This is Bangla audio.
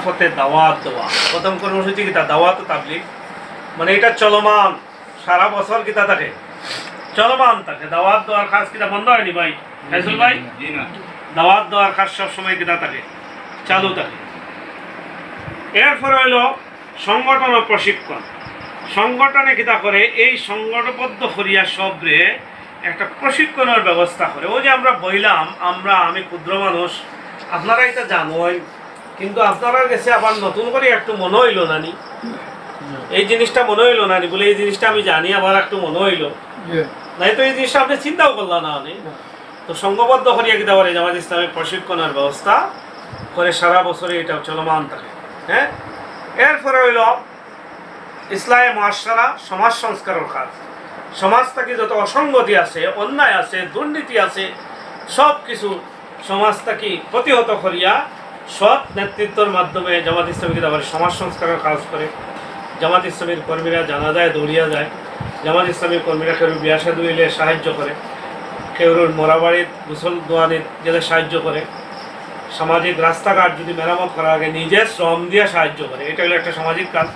হতে দাওয়াত দেওয়া প্রথম কর্মসূচি কিতা দাওয়াত ও তাবলীগ মানে এটা চলমান সারা বছর কিতা থাকে চলমান থাকে দাওয়াত দেওয়ার কাজ কিতা বন্ধ হয়নি ভাই ফাইজুল ভাই দাওয়াত দেওয়ার কাজ সবসময় কিতা থাকে চালু থাকে এরপরে হইল সংগঠন ও প্রশিক্ষণ সংগঠনে কিতা করে এই সংগঠনবদ্ধ করিয়া সবরে একটা প্রশিক্ষণের ব্যবস্থা করে ওই যে আমরা বইলাম আমি ক্ষুদ্র মানুষ আপনারা এটা জানোই কিন্তু আপনারা কাছে আবার নতুন করে একটু মনে হইল নানি এই জিনিসটা মনে হইল নানি বলে এই জিনিসটা আমি জানি আবার একটু মনে হইল নাই তো এই জিনিসটা আপনি চিন্তাও করলেন না অনেক তো সংঘবদ্ধ করিয়া কিতা করে জামাত ইসলামের প্রশিক্ষণের ব্যবস্থা করে সারা বছরে এটা চলমান থাকে হ্যাঁ এরপরে হইল ইসলামে মুআশশারা সমাজ সংস্কারের কাজ সমাজ থেকে যত অসঙ্গতি আছে অন্যায় আছে দুর্নীতি আছে সব কিছু সমাজ থেকে প্রতিহত করিয়া সৎ নেতৃত্বের মাধ্যমে জামাত ইসলামী কিতা করে সমাজ সংস্কারের কাজ করে জামাত ইসলামীর কর্মীরা জানাজায় দৌড়িয়া যায় জামাত ইসলামীর কর্মীরা কেউ বিয়া শাদী হইলে সাহায্য করে কেউ মোরাবাড়ির গোসল দোয়ানির গেলে সাহায্য করে সামাজিক রাস্তাঘাট যদি মেরামত করা আগে নিজে শ্রম দিয়ে সাহায্য করে এটা হলো একটা সামাজিক কাজ